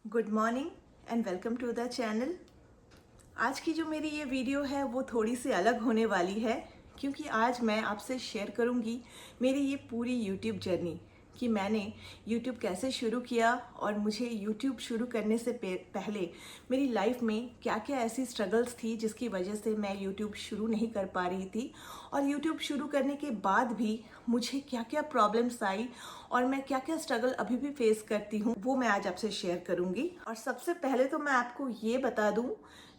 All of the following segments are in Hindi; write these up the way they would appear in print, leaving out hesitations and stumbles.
Good morning and welcome to the channel. आज की जो मेरी ये वीडियो है वो थोड़ी सी अलग होने वाली है क्योंकि आज मैं आपसे शेयर करूंगी मेरी ये पूरी यूट्यूब जर्नी कि मैंने यूट्यूब कैसे शुरू किया और मुझे यूट्यूब शुरू करने से पहले मेरी लाइफ में क्या क्या ऐसी स्ट्रगल्स थी जिसकी वजह से मैं यूट्यूब शुरू नहीं कर पा रही थी, और यूट्यूब शुरू करने के बाद भी मुझे क्या क्या प्रॉब्लम्स आई और मैं क्या क्या स्ट्रगल अभी भी फेस करती हूँ, वो मैं आज आपसे शेयर करूँगी। और सबसे पहले तो मैं आपको ये बता दूँ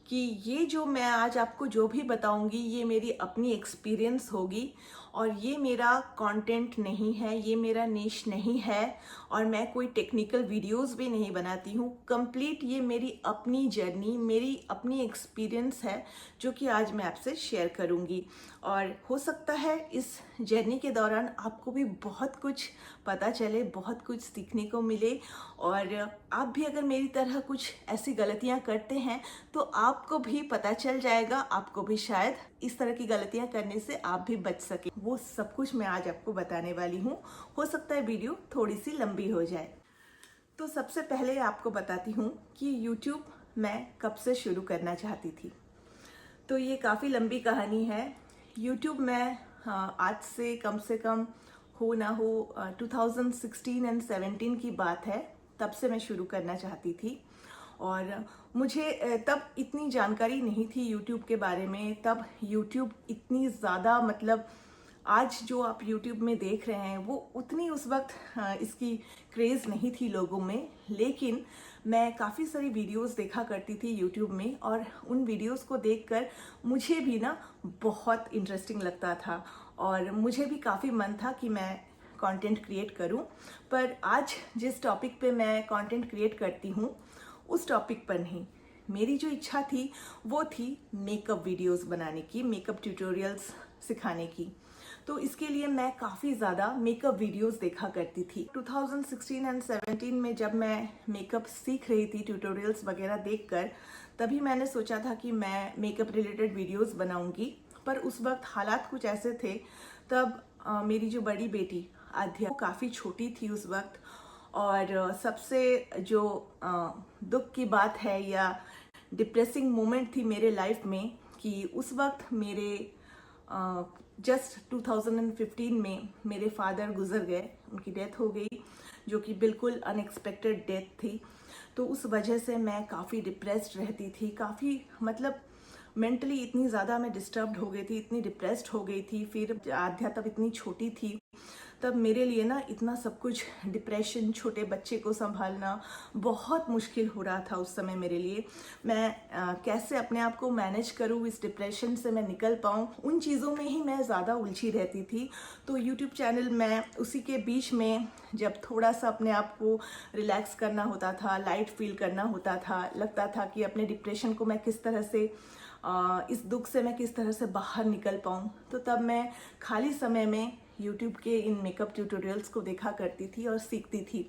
कि ये जो मैं आज आपको जो भी बताऊंगी ये मेरी अपनी एक्सपीरियंस होगी और ये मेरा कंटेंट नहीं है, ये मेरा निश नहीं है और मैं कोई टेक्निकल वीडियोस भी नहीं बनाती हूँ। कंप्लीट ये मेरी अपनी जर्नी, मेरी अपनी एक्सपीरियंस है जो कि आज मैं आपसे शेयर करूँगी। और हो सकता है इस जर्नी के दौरान आपको भी बहुत कुछ पता चले, बहुत कुछ सीखने को मिले, और आप भी अगर मेरी तरह कुछ ऐसी गलतियां करते हैं तो आपको भी पता चल जाएगा, आपको भी शायद इस तरह की गलतियां करने से आप भी बच सके। वो सब कुछ मैं आज आपको बताने वाली हूँ। हो सकता है वीडियो थोड़ी सी लंबी हो जाए। तो सबसे पहले आपको बताती हूँ कि यूट्यूब मैं कब से शुरू करना चाहती थी। तो ये काफ़ी लंबी कहानी है। यूट्यूब में आज से कम हो ना हो 2016 एंड 17 की बात है, तब से मैं शुरू करना चाहती थी। और मुझे तब इतनी जानकारी नहीं थी यूट्यूब के बारे में। तब यूट्यूब इतनी ज़्यादा, मतलब आज जो आप यूट्यूब में देख रहे हैं वो उतनी उस वक्त इसकी क्रेज़ नहीं थी लोगों में। लेकिन मैं काफ़ी सारी वीडियोस देखा करती थी यूट्यूब में और उन वीडियोस को देखकर मुझे भी ना बहुत इंटरेस्टिंग लगता था और मुझे भी काफ़ी मन था कि मैं कंटेंट क्रिएट करूं। पर आज जिस टॉपिक पे मैं कंटेंट क्रिएट करती हूं उस टॉपिक पर नहीं। मेरी जो इच्छा थी वो थी मेकअप वीडियोस बनाने की, मेकअप ट्यूटोरियल्स सिखाने की। तो इसके लिए मैं काफ़ी ज़्यादा मेकअप वीडियोस देखा करती थी। 2016 एंड 17 में जब मैं मेकअप सीख रही थी ट्यूटोरियल्स वगैरह देखकर, तभी मैंने सोचा था कि मैं मेकअप रिलेटेड वीडियोस बनाऊंगी। पर उस वक्त हालात कुछ ऐसे थे। तब मेरी जो बड़ी बेटी आध्या, वो काफ़ी छोटी थी उस वक्त। और सबसे जो दुख की बात है या डिप्रेसिंग मोमेंट थी मेरे लाइफ में कि उस वक्त मेरे जस्ट 2015 में मेरे फादर गुजर गए, उनकी डेथ हो गई, जो कि बिल्कुल अनएक्सपेक्टेड डेथ थी। तो उस वजह से मैं काफ़ी डिप्रेस्ड रहती थी, काफ़ी मतलब मेंटली इतनी ज़्यादा मैं डिस्टर्ब्ड हो गई थी, इतनी डिप्रेस्ड हो गई थी। फिर आध्या तब इतनी छोटी थी, तब मेरे लिए ना इतना सब कुछ, डिप्रेशन, छोटे बच्चे को संभालना बहुत मुश्किल हो रहा था उस समय मेरे लिए। मैं कैसे अपने आप को मैनेज करूँ, इस डिप्रेशन से मैं निकल पाऊँ, उन चीज़ों में ही मैं ज़्यादा उलझी रहती थी। तो यूट्यूब चैनल मैं उसी के बीच में जब थोड़ा सा अपने आप को रिलैक्स करना होता था, लाइट फील करना होता था, लगता था कि अपने डिप्रेशन को मैं किस तरह से, इस दुख से मैं किस तरह से बाहर निकल पाऊँ, तो तब मैं खाली समय में यूट्यूब के इन मेकअप ट्यूटोरियल्स को देखा करती थी और सीखती थी।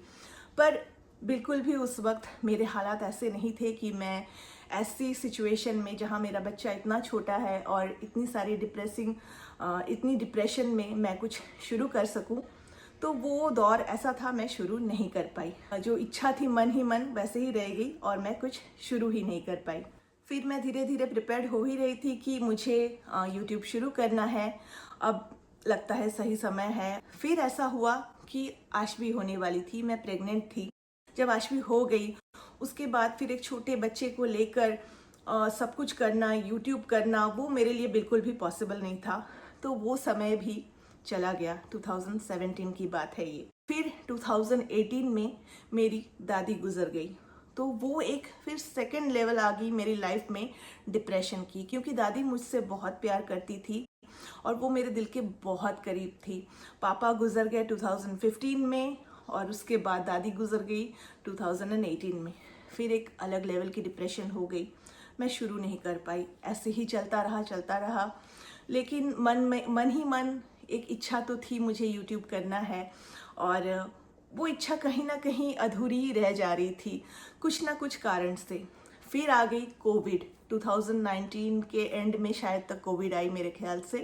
पर बिल्कुल भी उस वक्त मेरे हालात ऐसे नहीं थे कि मैं ऐसी सिचुएशन में जहाँ मेरा बच्चा इतना छोटा है और इतनी सारी इतनी डिप्रेशन में मैं कुछ शुरू कर सकूँ। तो वो दौर ऐसा था, मैं शुरू नहीं कर पाई। जो इच्छा थी मन ही मन वैसे ही रह गई और मैं कुछ शुरू ही नहीं कर पाई। फिर मैं धीरे धीरे प्रिपेयर हो ही रही थी कि मुझे यूट्यूब शुरू करना है, अब लगता है सही समय है। फिर ऐसा हुआ कि आशवी होने वाली थी, मैं प्रेग्नेंट थी। जब आशवी हो गई उसके बाद फिर एक छोटे बच्चे को लेकर सब कुछ करना, यूट्यूब करना, वो मेरे लिए बिल्कुल भी पॉसिबल नहीं था। तो वो समय भी चला गया। 2017 की बात है ये। फिर 2018 में मेरी दादी गुजर गई। तो वो एक फिर सेकंड लेवल आ गई मेरी लाइफ में डिप्रेशन की, क्योंकि दादी मुझसे बहुत प्यार करती थी और वो मेरे दिल के बहुत करीब थी। पापा गुजर गए 2015 में और उसके बाद दादी गुजर गई 2018 में। फिर एक अलग लेवल की डिप्रेशन हो गई, मैं शुरू नहीं कर पाई। ऐसे ही चलता रहा। लेकिन मन ही मन एक इच्छा तो थी, मुझे यूट्यूब करना है, और वो इच्छा कहीं ना कहीं अधूरी ही रह जा रही थी कुछ ना कुछ कारण से। फिर आ गई कोविड, 2019 के एंड में शायद तक कोविड आई मेरे ख्याल से।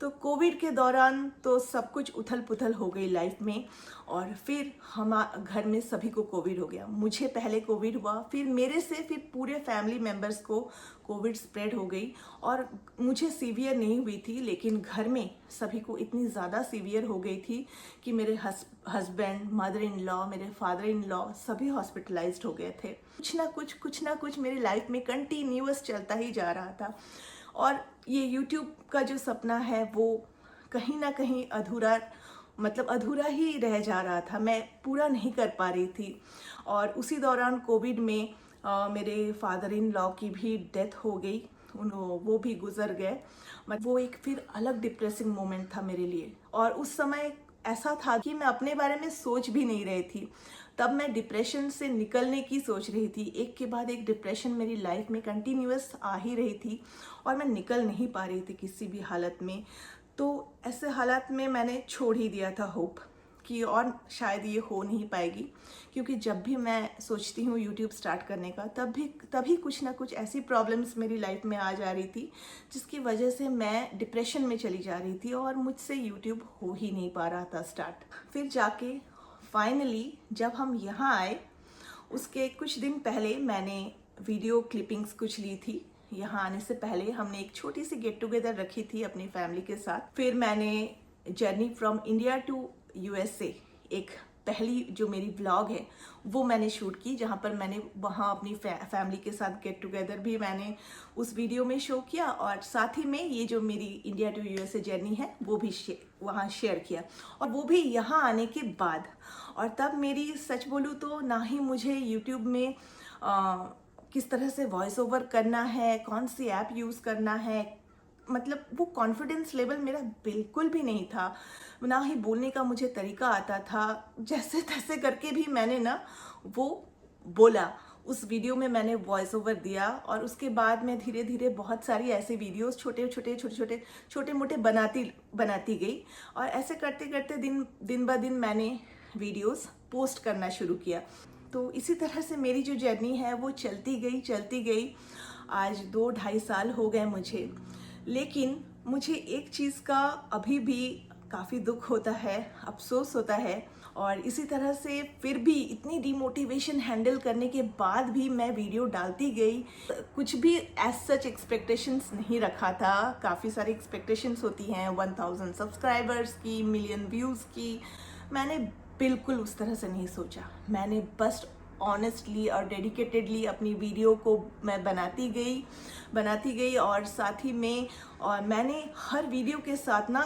तो कोविड के दौरान तो सब कुछ उथल पुथल हो गई लाइफ में, और फिर हम घर में सभी को कोविड हो गया। मुझे पहले कोविड हुआ, फिर मेरे से फिर पूरे फैमिली मेम्बर्स को कोविड स्प्रेड हो गई। और मुझे सीवियर नहीं हुई थी, लेकिन घर में सभी को इतनी ज़्यादा सीवियर हो गई थी कि मेरे हस्बैंड, मदर इन लॉ, मेरे फादर इन लॉ सभी हॉस्पिटलाइज्ड हो गए थे। कुछ ना कुछ मेरी लाइफ में कंटिन्यूअस चलता ही जा रहा था, और ये यूट्यूब का जो सपना है वो कहीं ना कहीं अधूरा ही रह जा रहा था। मैं पूरा नहीं कर पा रही थी। और उसी दौरान कोविड में मेरे फादर इन लॉ की भी डेथ हो गई, वो भी गुजर गए। वो एक फिर अलग डिप्रेसिंग मोमेंट था मेरे लिए। और उस समय ऐसा था कि मैं अपने बारे में सोच भी नहीं रही थी। तब मैं डिप्रेशन से निकलने की सोच रही थी। एक के बाद एक डिप्रेशन मेरी लाइफ में कंटिन्यूअस आ ही रही थी, और मैं निकल नहीं पा रही थी किसी भी हालत में। तो ऐसे हालात में मैंने छोड़ ही दिया था होप कि और शायद ये हो नहीं पाएगी, क्योंकि जब भी मैं सोचती हूँ यूट्यूब स्टार्ट करने का तभी कुछ ना कुछ ऐसी प्रॉब्लम्स मेरी लाइफ में आ जा रही थी, जिसकी वजह से मैं डिप्रेशन में चली जा रही थी, और मुझसे यूट्यूब हो ही नहीं पा रहा था स्टार्ट। फिर जाके फाइनली जब हम यहाँ आए, उसके कुछ दिन पहले मैंने वीडियो क्लिपिंग्स कुछ ली थी। यहाँ आने से पहले हमने एक छोटी सी गेट टुगेदर रखी थी अपनी फैमिली के साथ। फिर मैंने journey from India to USA, एक पहली जो मेरी व्लॉग है वो मैंने शूट की, जहाँ पर मैंने वहाँ अपनी फैमिली के साथ गेट टुगेदर भी मैंने उस वीडियो में शो किया, और साथ ही में ये जो मेरी इंडिया टू यूएसए जर्नी है वो भी वहाँ शेयर किया, और वो भी यहाँ आने के बाद। और तब मेरी सच बोलूँ तो ना ही मुझे यूट्यूब में किस तरह से वॉइस ओवर करना है, कौन सी ऐप यूज़ करना है, मतलब वो कॉन्फिडेंस लेवल मेरा बिल्कुल भी नहीं था। ना ही बोलने का मुझे तरीका आता था। जैसे तैसे करके भी मैंने ना वो बोला, उस वीडियो में मैंने वॉइस ओवर दिया। और उसके बाद मैं धीरे धीरे बहुत सारी ऐसे वीडियोस छोटे मोटे बनाती गई, और ऐसे करते करते दिन ब दिन मैंने वीडियोस पोस्ट करना शुरू किया। तो इसी तरह से मेरी जो जर्नी है वो चलती गई। आज 2-2.5 साल हो गए मुझे। लेकिन मुझे एक चीज़ का अभी भी काफ़ी दुख होता है, अफसोस होता है। और इसी तरह से फिर भी इतनी डिमोटिवेशन हैंडल करने के बाद भी मैं वीडियो डालती गई। कुछ भी एज सच एक्सपेक्टेशंस नहीं रखा था। काफ़ी सारी एक्सपेक्टेशंस होती हैं 1000 सब्सक्राइबर्स की, मिलियन व्यूज़ की। मैंने बिल्कुल उस तरह से नहीं सोचा। मैंने बस ऑनेस्टली और डेडिकेटेडली अपनी वीडियो को मैं बनाती गई। और साथ ही में मैंने हर वीडियो के साथ ना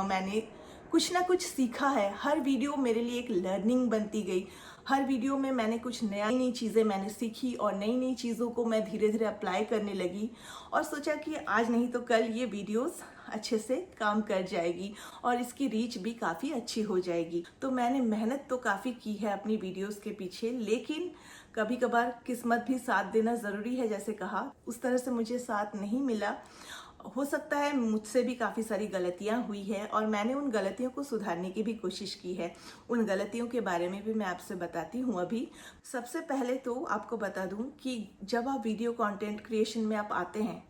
मैंने कुछ ना कुछ सीखा है। हर वीडियो मेरे लिए एक लर्निंग बनती गई। हर वीडियो में मैंने कुछ नई चीज़ें मैंने सीखी, और नई चीज़ों को मैं धीरे धीरे अप्लाई करने लगी, और सोचा कि आज नहीं तो कल ये वीडियोस अच्छे से काम कर जाएगी और इसकी रीच भी काफ़ी अच्छी हो जाएगी। तो मैंने मेहनत तो काफ़ी की है अपनी वीडियोस के पीछे, लेकिन कभी कभार किस्मत भी साथ देना ज़रूरी है। जैसे कहा, उस तरह से मुझे साथ नहीं मिला। हो सकता है मुझसे भी काफ़ी सारी गलतियां हुई है, और मैंने उन गलतियों को सुधारने की भी कोशिश की है। उन गलतियों के बारे में भी मैं आपसे बताती हूँ अभी। सबसे पहले तो आपको बता दूं कि जब आप वीडियो कंटेंट क्रिएशन में आप आते हैं,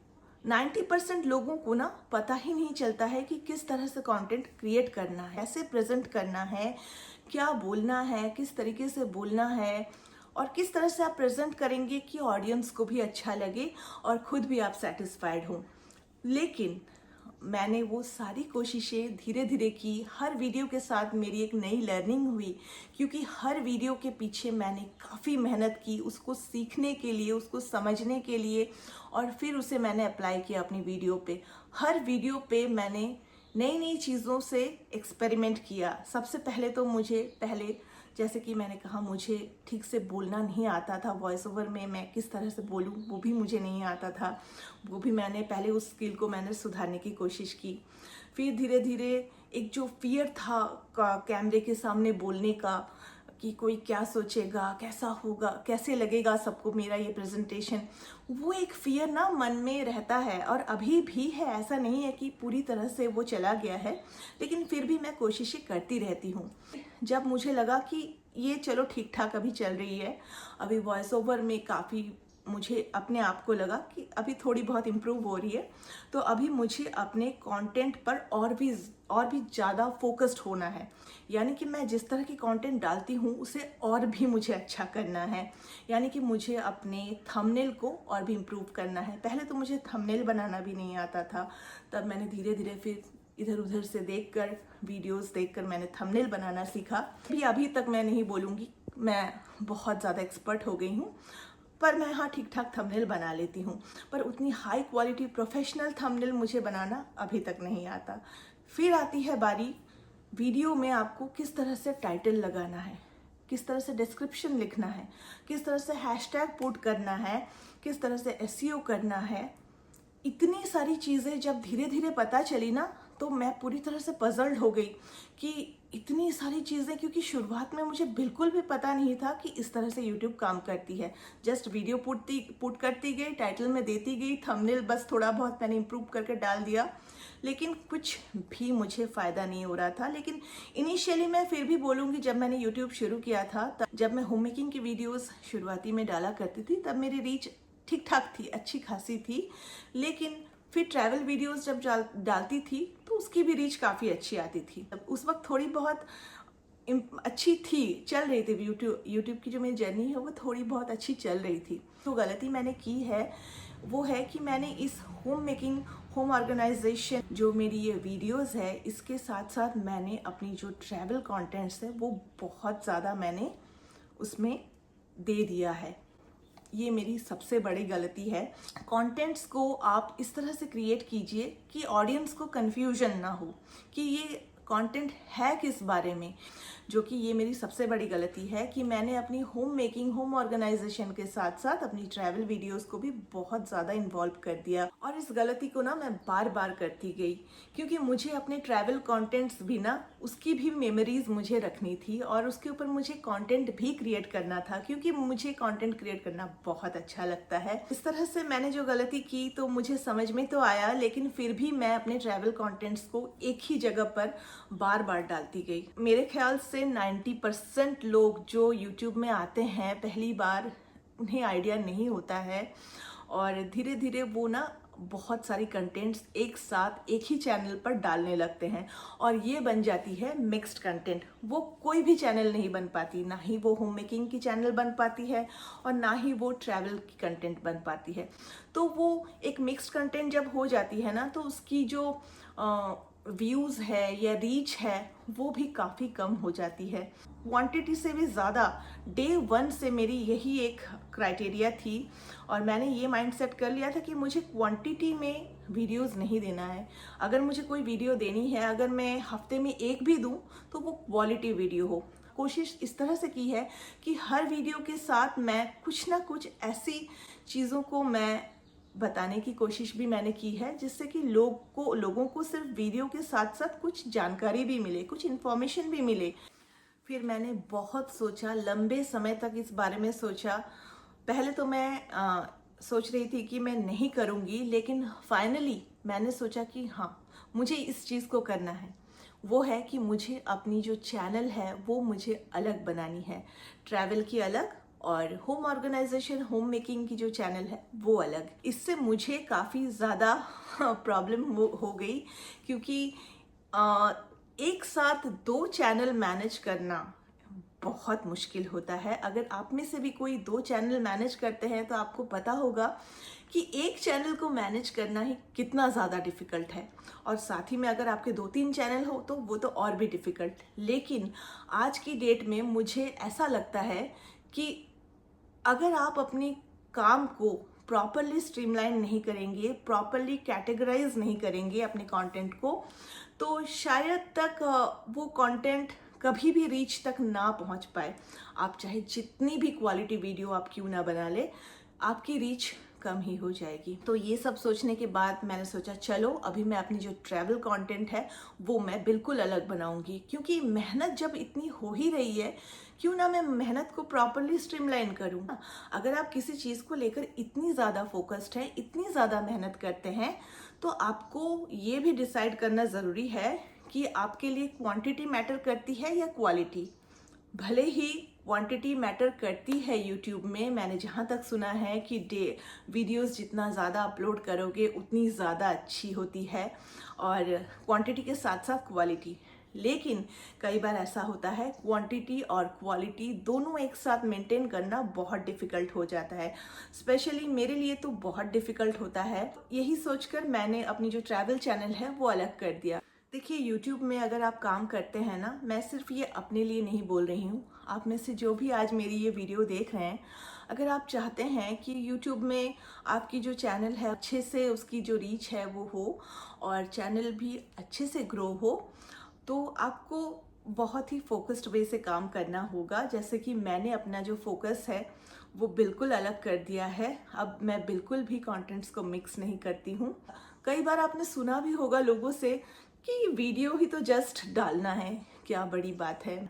90% लोगों को ना पता ही नहीं चलता है कि किस तरह से कंटेंट क्रिएट करना है, कैसे प्रेजेंट करना है, क्या बोलना है, किस तरीके से बोलना है, और किस तरह से आप प्रेजेंट करेंगे कि ऑडियंस को भी अच्छा लगे और खुद भी आप सेटिस्फाइड हो। लेकिन मैंने वो सारी कोशिशें धीरे धीरे की। हर वीडियो के साथ मेरी एक नई लर्निंग हुई, क्योंकि हर वीडियो के पीछे मैंने काफ़ी मेहनत की उसको सीखने के लिए, उसको समझने के लिए, और फिर उसे मैंने अप्लाई किया अपनी वीडियो पे। हर वीडियो पे मैंने नई चीज़ों से एक्सपेरिमेंट किया। सबसे पहले तो जैसे कि मैंने कहा, मुझे ठीक से बोलना नहीं आता था। वॉइस ओवर में मैं किस तरह से बोलूं वो भी मुझे नहीं आता था। वो भी मैंने पहले उस स्किल को मैंने सुधारने की कोशिश की। फिर धीरे धीरे एक जो फियर था कैमरे के सामने बोलने का, कि कोई क्या सोचेगा, कैसा होगा, कैसे लगेगा सबको मेरा ये प्रेजेंटेशन, वो एक फियर ना मन में रहता है, और अभी भी है। ऐसा नहीं है कि पूरी तरह से वो चला गया है, लेकिन फिर भी मैं कोशिशें करती रहती हूँ। जब मुझे लगा कि ये चलो ठीक ठाक अभी चल रही है, अभी वॉइस ओवर में काफ़ी मुझे अपने आप को लगा कि अभी थोड़ी बहुत इम्प्रूव हो रही है, तो अभी मुझे अपने कंटेंट पर और भी ज़्यादा फोकस्ड होना है। यानी कि मैं जिस तरह की कंटेंट डालती हूँ उसे और भी मुझे अच्छा करना है। यानी कि मुझे अपने थंबनेल को और भी इम्प्रूव करना है। पहले तो मुझे थंबनेल बनाना भी नहीं आता था, तब मैंने धीरे धीरे फिर इधर उधर से देखकर, वीडियोस देखकर मैंने थंबनेल बनाना सीखा। अभी तक मैं नहीं बोलूँगी मैं बहुत ज़्यादा एक्सपर्ट हो गई हूँ, पर मैं हाँ ठीक ठाक थंबनेल बना लेती हूँ, पर उतनी हाई क्वालिटी प्रोफेशनल थंबनेल मुझे बनाना अभी तक नहीं आता। फिर आती है बारी वीडियो में आपको किस तरह से टाइटल लगाना है, किस तरह से डिस्क्रिप्शन लिखना है, किस तरह से हैशटैग पुट करना है, किस तरह से एसईओ करना है। इतनी सारी चीज़ें जब धीरे धीरे पता चली ना, तो मैं पूरी तरह से पजल्ड हो गई कि इतनी सारी चीज़ें, क्योंकि शुरुआत में मुझे बिल्कुल भी पता नहीं था कि इस तरह से YouTube काम करती है। जस्ट वीडियो पुट करती गई, टाइटल में देती गई, थंबनेल बस थोड़ा बहुत मैंने इम्प्रूव करके डाल दिया, लेकिन कुछ भी मुझे फ़ायदा नहीं हो रहा था। लेकिन इनिशियली मैं फिर भी बोलूँगी, जब मैंने YouTube शुरू किया था, तब जब मैं होम मेकिंग की वीडियोज़ शुरुआती में डाला करती थी, तब मेरी रीच ठीक ठाक थी, अच्छी खासी थी। लेकिन फिर ट्रैवल वीडियोस जब डालती थी तो उसकी भी रीच काफ़ी अच्छी आती थी। तब उस वक्त थोड़ी बहुत अच्छी थी, चल रही थी। यूट्यूब की जो मेरी जर्नी है वो थोड़ी बहुत अच्छी चल रही थी। तो गलती मैंने की है वो है कि मैंने इस होम मेकिंग, होम ऑर्गेनाइजेशन, जो मेरी ये वीडियोस है, इसके साथ साथ मैंने अपनी जो ट्रैवल कंटेंट्स है वो बहुत ज़्यादा मैंने उसमें दे दिया है। ये मेरी सबसे बड़ी गलती है। कंटेंट्स को आप इस तरह से क्रिएट कीजिए कि ऑडियंस को कंफ्यूजन ना हो कि ये कंटेंट है किस बारे में, जो कि ये मेरी सबसे बड़ी गलती है कि मैंने अपनी होम मेकिंग, होम ऑर्गेनाइजेशन के साथ साथ अपनी ट्रैवल वीडियोस को भी बहुत ज़्यादा इन्वॉल्व कर दिया। और इस गलती को ना मैं बार बार करती गई, क्योंकि मुझे अपने ट्रैवल कंटेंट्स भी ना, उसकी भी मेमोरीज मुझे रखनी थी और उसके ऊपर मुझे कंटेंट भी क्रिएट करना था, क्योंकि मुझे कंटेंट क्रिएट करना बहुत अच्छा लगता है। इस तरह से मैंने जो गलती की तो मुझे समझ में तो आया, लेकिन फिर भी मैं अपने ट्रैवल कंटेंट्स को एक ही जगह पर बार बार डालती गई। मेरे ख्याल से 90% लोग जो YouTube में आते हैं पहली बार, उन्हें आइडिया नहीं होता है और धीरे धीरे वो ना बहुत सारी कंटेंट्स एक साथ एक ही चैनल पर डालने लगते हैं और ये बन जाती है मिक्स्ड कंटेंट। वो कोई भी चैनल नहीं बन पाती, ना ही वो होम मेकिंग की चैनल बन पाती है और ना ही वो ट्रैवल की कंटेंट बन पाती है। तो वो एक मिक्स्ड कंटेंट जब हो जाती है ना, तो उसकी जो व्यूज़ है या रीच है वो भी काफ़ी कम हो जाती है। क्वांटिटी से भी ज़्यादा डे 1 से मेरी यही एक क्राइटेरिया थी और मैंने ये माइंड सेट कर लिया था कि मुझे क्वांटिटी में वीडियोस नहीं देना है। अगर मुझे कोई वीडियो देनी है, अगर मैं हफ्ते में एक भी दूं तो वो क्वालिटी वीडियो हो। कोशिश इस तरह से की है कि हर वीडियो के साथ मैं कुछ ना कुछ ऐसी चीज़ों को मैं बताने की कोशिश भी मैंने की है, जिससे कि लोगों को सिर्फ वीडियो के साथ साथ कुछ जानकारी भी मिले, कुछ इन्फॉर्मेशन भी मिले। फिर मैंने बहुत सोचा, लंबे समय तक इस बारे में सोचा। पहले तो मैं सोच रही थी कि मैं नहीं करूँगी, लेकिन फाइनली मैंने सोचा कि हाँ, मुझे इस चीज़ को करना है। वो है कि मुझे अपनी जो चैनल है वो मुझे अलग बनानी है, ट्रैवल की अलग और होम ऑर्गेनाइजेशन, होम मेकिंग की जो चैनल है वो अलग। इससे मुझे काफ़ी ज़्यादा प्रॉब्लम हो गई, क्योंकि एक साथ 2 चैनल मैनेज करना बहुत मुश्किल होता है। अगर आप में से भी कोई 2 चैनल मैनेज करते हैं तो आपको पता होगा कि एक चैनल को मैनेज करना ही कितना ज़्यादा डिफ़िकल्ट है, और साथ ही में अगर आपके 2-3 चैनल हो तो वो तो और भी डिफ़िकल्ट। लेकिन आज की डेट में मुझे ऐसा लगता है कि अगर आप अपने काम को प्रॉपरली स्ट्रीमलाइन नहीं करेंगे, प्रॉपरली कैटेगराइज नहीं करेंगे अपने कंटेंट को, तो शायद तक वो कंटेंट कभी भी रीच तक ना पहुंच पाए। आप चाहे जितनी भी क्वालिटी वीडियो आप क्यों ना बना ले, आपकी रीच कम ही हो जाएगी। तो ये सब सोचने के बाद मैंने सोचा चलो अभी मैं अपनी जो ट्रैवल कंटेंट है वो मैं बिल्कुल अलग बनाऊंगी, क्योंकि मेहनत जब इतनी हो ही रही है, क्यों ना मैं मेहनत को प्रॉपरली स्ट्रीमलाइन करूँ। अगर आप किसी चीज़ को लेकर इतनी ज़्यादा फोकस्ड हैं, इतनी ज़्यादा मेहनत करते हैं, तो आपको ये भी डिसाइड करना ज़रूरी है कि आपके लिए क्वांटिटी मैटर करती है या क्वालिटी। भले ही क्वांटिटी मैटर करती है यूट्यूब में। मैंने जहाँ तक सुना है कि वीडियोस जितना ज़्यादा अपलोड करोगे उतनी ज़्यादा अच्छी होती है, और क्वांटिटी के साथ साथ क्वालिटी। लेकिन कई बार ऐसा होता है क्वांटिटी और क्वालिटी दोनों एक साथ मेंटेन करना बहुत डिफ़िकल्ट हो जाता है। स्पेशली मेरे लिए तो बहुत डिफ़िकल्ट होता है। यही सोचकर मैंने अपनी जो ट्रैवल चैनल है वो अलग कर दिया। देखिए, यूट्यूब में अगर आप काम करते हैं ना, मैं सिर्फ ये अपने लिए नहीं बोल रही हूँ, आप में से जो भी आज मेरी ये वीडियो देख रहे हैं, अगर आप चाहते हैं कि यूट्यूब में आपकी जो चैनल है अच्छे से उसकी जो रीच है वो हो और चैनल भी अच्छे से ग्रो हो, तो आपको बहुत ही फोकस्ड वे से काम करना होगा। जैसे कि मैंने अपना जो फोकस है वो बिल्कुल अलग कर दिया है। अब मैं बिल्कुल भी कंटेंट्स को मिक्स नहीं करती हूँ। कई बार आपने सुना भी होगा लोगों से कि वीडियो ही तो जस्ट डालना है, क्या बड़ी बात है।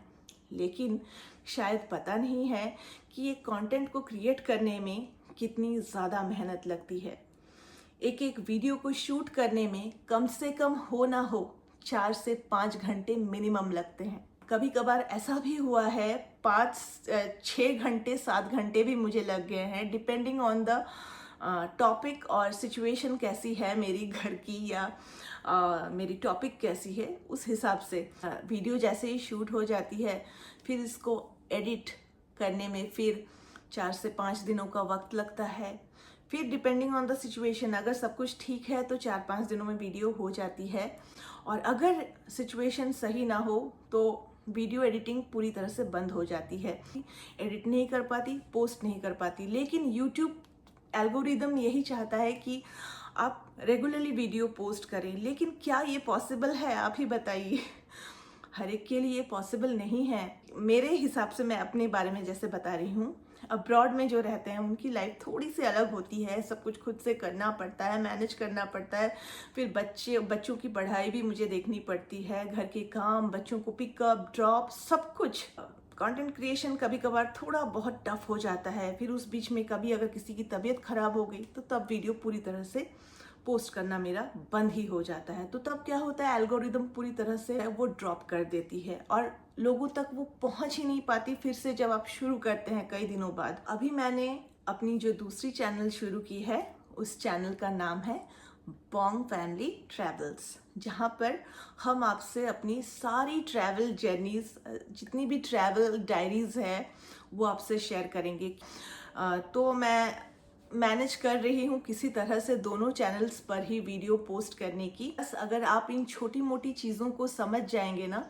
लेकिन शायद पता नहीं है कि ये कंटेंट को क्रिएट करने में कितनी ज़्यादा मेहनत लगती है। एक एक वीडियो को शूट करने में कम से कम हो ना हो 4 से 5 घंटे मिनिमम लगते हैं। कभी कभार ऐसा भी हुआ है 6 घंटे 7 घंटे भी मुझे लग गए हैं, डिपेंडिंग ऑन द टॉपिक और सिचुएशन कैसी है मेरी घर की, या मेरी टॉपिक कैसी है उस हिसाब से। वीडियो जैसे ही शूट हो जाती है फिर इसको एडिट करने में फिर 4 से 5 दिनों का वक्त लगता है। फिर डिपेंडिंग ऑन द सिचुएशन, अगर सब कुछ ठीक है तो 4-5 दिनों में वीडियो हो जाती है, और अगर सिचुएशन सही ना हो तो वीडियो एडिटिंग पूरी तरह से बंद हो जाती है। एडिट नहीं कर पाती, पोस्ट नहीं कर पाती। लेकिन यूट्यूब एल्गोरिदम यही चाहता है कि आप रेगुलरली वीडियो पोस्ट करें। लेकिन क्या ये पॉसिबल है, आप ही बताइए। हर एक के लिए पॉसिबल नहीं है। मेरे हिसाब से, मैं अपने बारे में जैसे बता रही हूँ, अब्रॉड में जो रहते हैं उनकी लाइफ थोड़ी सी अलग होती है। सब कुछ खुद से करना पड़ता है, मैनेज करना पड़ता है। फिर बच्चों की पढ़ाई भी मुझे देखनी पड़ती है, घर के काम, बच्चों को पिकअप ड्रॉप, सब कुछ। कंटेंट क्रिएशन कभी कभार थोड़ा बहुत टफ हो जाता है। फिर उस बीच में कभी अगर किसी की तबीयत खराब हो गई तो तब वीडियो पूरी तरह से पोस्ट करना मेरा बंद ही हो जाता है। तो तब क्या होता है, एल्गोरिदम पूरी तरह से वो ड्रॉप कर देती है और लोगों तक वो पहुंच ही नहीं पाती फिर से जब आप शुरू करते हैं कई दिनों बाद। अभी मैंने अपनी जो दूसरी चैनल शुरू की है, उस चैनल का नाम है बॉन्ग फैमिली ट्रैवल्स, जहाँ पर हम आपसे अपनी सारी ट्रैवल जर्नीज, जितनी भी ट्रैवल डायरीज है वो आपसे शेयर करेंगे। तो मैं मैनेज कर रही हूँ किसी तरह से दोनों चैनल्स पर ही वीडियो पोस्ट करने की। बस अगर आप इन छोटी मोटी चीज़ों को समझ जाएंगे ना,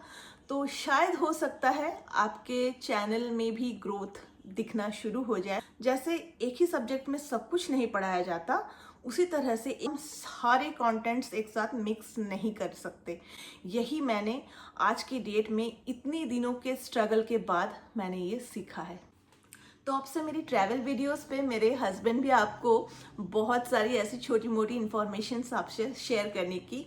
तो शायद हो सकता है आपके चैनल में भी ग्रोथ दिखना शुरू हो जाए। जैसे एक ही सब्जेक्ट में सब कुछ नहीं पढ़ाया जाता, उसी तरह से हम सारे कंटेंट्स एक साथ मिक्स नहीं कर सकते। यही मैंने आज की डेट में इतने दिनों के स्ट्रगल के बाद मैंने ये सीखा है। तो आपसे मेरी ट्रैवल वीडियोस पे मेरे हस्बैंड भी आपको बहुत सारी ऐसी छोटी मोटी इंफॉर्मेशन आपसे शेयर करने की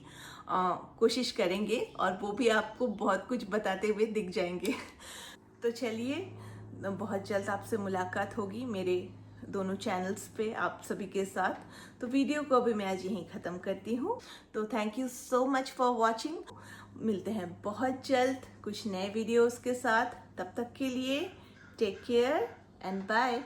कोशिश करेंगे, और वो भी आपको बहुत कुछ बताते हुए दिख जाएंगे। तो चलिए, बहुत जल्द आपसे मुलाकात होगी मेरे दोनों चैनल्स पे आप सभी के साथ। तो वीडियो को अभी मैं आज यहीं ख़त्म करती हूँ। तो thank you so much for watching. मिलते हैं बहुत जल्द कुछ नए वीडियोस के साथ। तब तक के लिए टेक केयर एंड बाय।